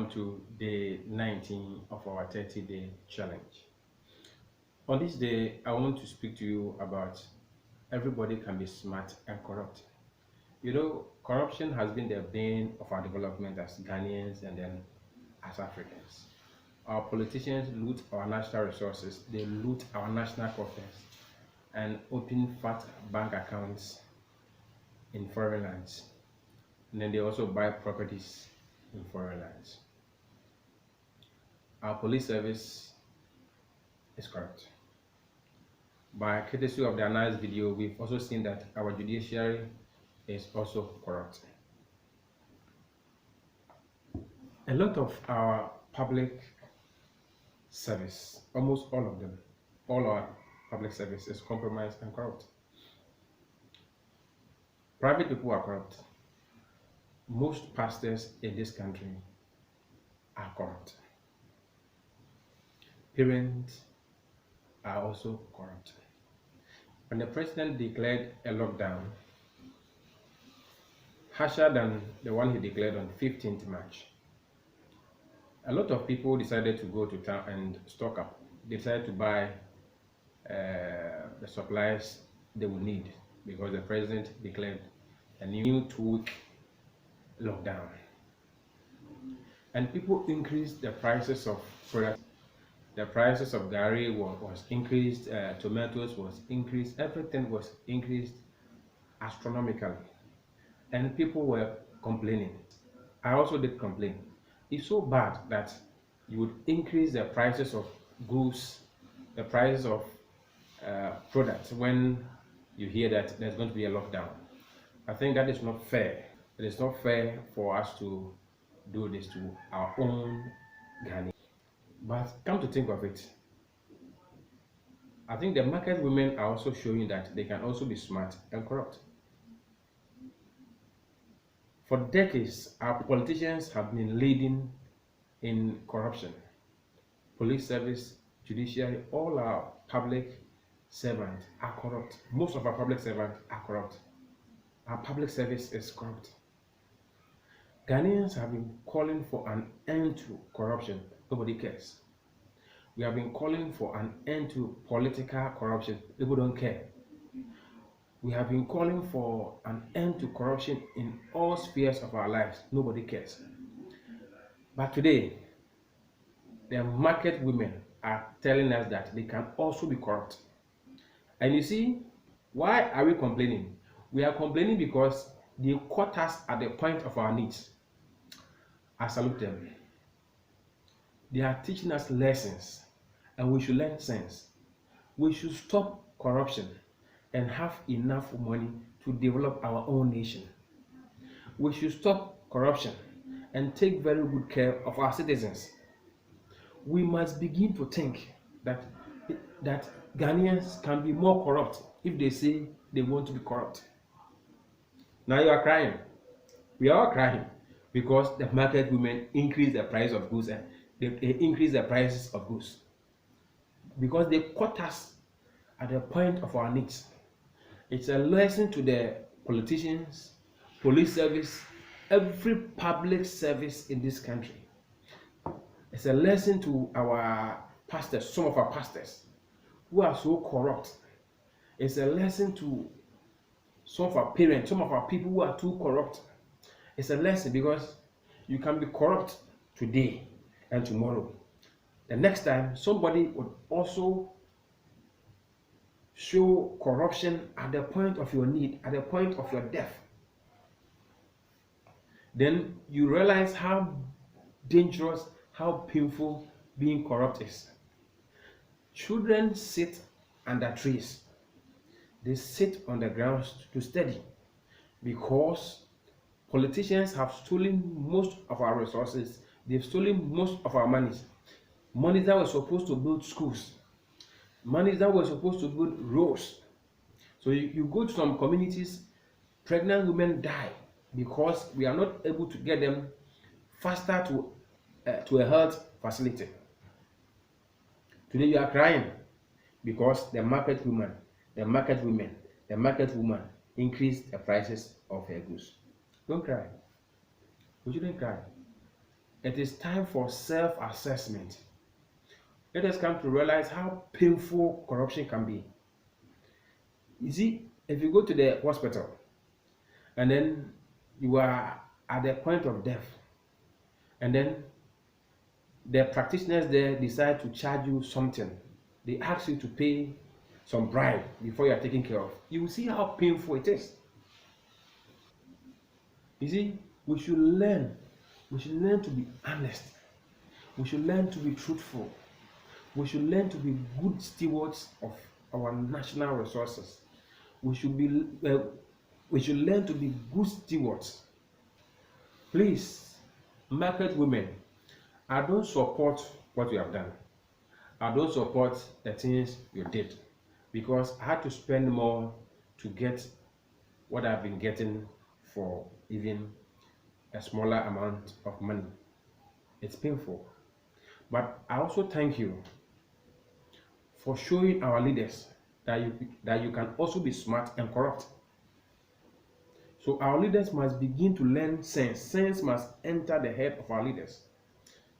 welcome to day 19 of our 30-day challenge. On this day, I want to speak to you about everybody can be smart and corrupt. You know, corruption has been the bane of our development as Ghanaians and then as Africans. Our politicians loot our national resources, they loot our national coffers and open fat bank accounts in foreign lands. And then they also buy properties in foreign lands. Our police service is corrupt. By courtesy of the analyzed video, we've also seen that our judiciary is also corrupt. A lot of our public service, almost all of them, all our public service is compromised and corrupt. Private people are corrupt. Most pastors in this country are corrupt. Parents are also corrupt. When the president declared a lockdown harsher than the one he declared on 15th March, a lot of people decided to go to town and stock up. They decided to buy the supplies they would need because the president declared a new 2-week lockdown. And people increased the prices of products. The prices of Gary was increased, tomatoes was increased, everything was increased astronomically. And people were complaining. I also did complain. It's so bad that you would increase the prices of goods, the prices of products when you hear that there's going to be a lockdown. I think that is not fair. It is not fair for us to do this to our own Ghana. But come to think of it, I think the market women are also showing that they can also be smart and corrupt. For decades, our politicians have been leading in corruption. Police service, judiciary, all our public servants are corrupt. Most of our public servants are corrupt. Our public service is corrupt. Ghanaians have been calling for an end to corruption. Nobody cares. We have been calling for an end to political corruption. People don't care. We have been calling for an end to corruption in all spheres of our lives. Nobody cares. But today, the market women are telling us that they can also be corrupt. And you see, why are we complaining? We are complaining because they caught us at the point of our needs. I salute them. They are teaching us lessons, and we should learn sense. We should stop corruption and have enough money to develop our own nation. We should stop corruption and take very good care of our citizens. We must begin to think that Ghanaians can be more corrupt if they say they want to be corrupt. Now you are crying. We are all crying because the market women increase the price of goods and they increase the prices of goods because they caught us at the point of our needs. It's a lesson to the politicians, police service, every public service in this country. It's a lesson to our pastors, some of our pastors who are so corrupt. It's a lesson to some of our parents, some of our people who are too corrupt. It's a lesson because you can be corrupt today and tomorrow. The next time, somebody would also show corruption at the point of your need, at the point of your death. Then you realize how dangerous, how painful being corrupt is. Children sit under trees. They sit on the ground to study because politicians have stolen most of our resources. They've stolen most of our money. Money that was supposed to build schools. Money that was supposed to build roads. So you go to some communities, pregnant women die because we are not able to get them faster to a health facility. Today you are crying because the market woman increased the prices of her goods. Don't cry. We shouldn't cry. It is time for self-assessment. Let us come to realize how painful corruption can be. You see, if you go to the hospital and then you are at the point of death, and then the practitioners there decide to charge you something, they ask you to pay some bribe before you are taken care of. You will see how painful it is. You see, we should learn. We should learn to be honest. We should learn to be truthful. We should learn to be good stewards of our national resources. We should be we should learn to be good stewards. Please, market women, I don't support what you have done. I don't support the things you did because I had to spend more to get what I've been getting for even a smaller amount of money. It's painful. But I also thank you for showing our leaders that you can also be smart and corrupt. So our leaders must begin to learn sense. Sense must enter the head of our leaders.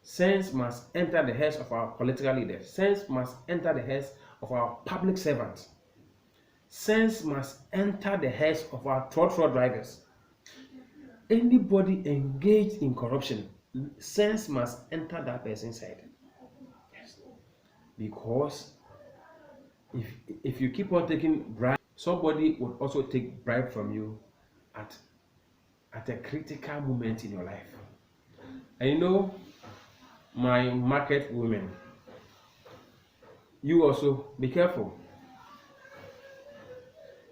Sense must enter the heads of our political leaders. Sense must enter the heads of our public servants. Sense must enter the heads of our truck drivers. Anybody engaged in corruption, sense must enter that person's head. Yes. Because if you keep on taking bribe, somebody would also take bribe from you at a critical moment in your life. And you know, my market women, you also be careful.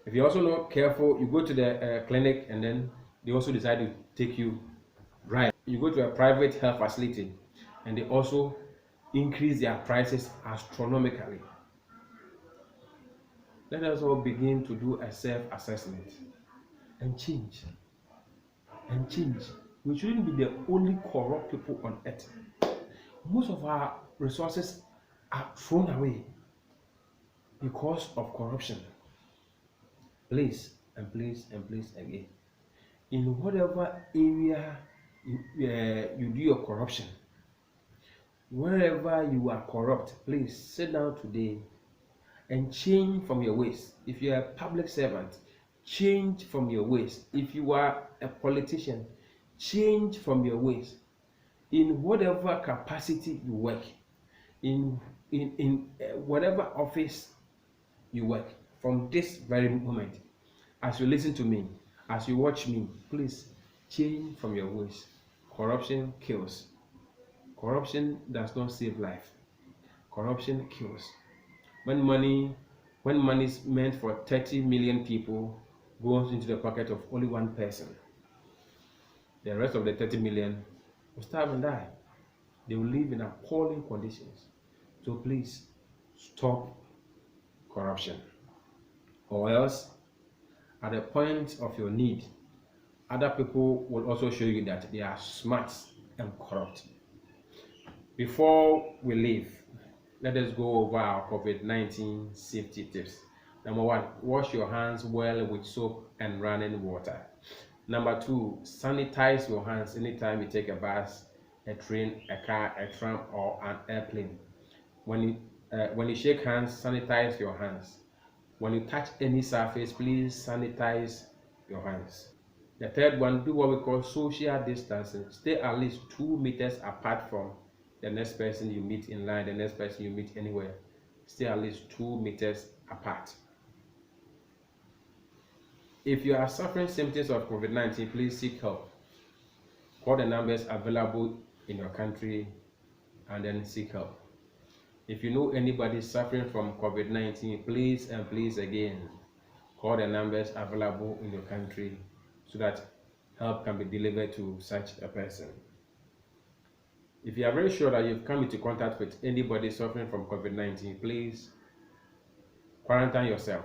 If you're also not careful, you go to the clinic and then they also decide to take you bribe. You go to a private health facility and they also increase their prices astronomically. Let us all begin to do a self-assessment and change. And change. We shouldn't be the only corrupt people on earth. Most of our resources are thrown away because of corruption. Please and please and please again. In whatever area you do your corruption, wherever you are corrupt, please sit down today and change from your ways. If you are a public servant, change from your ways. If you are a politician, change from your ways. In whatever capacity you work, in whatever office you work, from this very moment, as you listen to me, as you watch me, please change from your ways. Corruption kills. Corruption does not save life. Corruption kills. When money is meant for 30 million people goes into the pocket of only one person, the rest of the 30 million will starve and die. They will live in appalling conditions. So please stop corruption, or else at the point of your need, other people will also show you that they are smart and corrupt. Before we leave, let us go over our COVID-19 safety tips. Number one, wash your hands well with soap and running water. Number two, sanitize your hands anytime you take a bus, a train, a car, a tram, or an airplane. When you shake hands, sanitize your hands. When you touch any surface, please sanitize your hands. The third one, do what we call social distancing. Stay at least 2 meters apart from the next person you meet in line, the next person you meet anywhere. Stay at least 2 meters apart. If you are suffering symptoms of COVID-19, please seek help. Call the numbers available in your country and then seek help. If you know anybody suffering from COVID-19, please and please again, call the numbers available in your country so that help can be delivered to such a person. If you are very sure that you've come into contact with anybody suffering from COVID-19, please quarantine yourself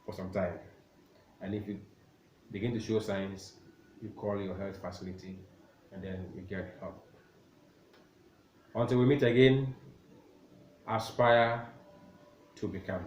for some time. And if you begin to show signs, you call your health facility and then you get help. Until we meet again, aspire to become.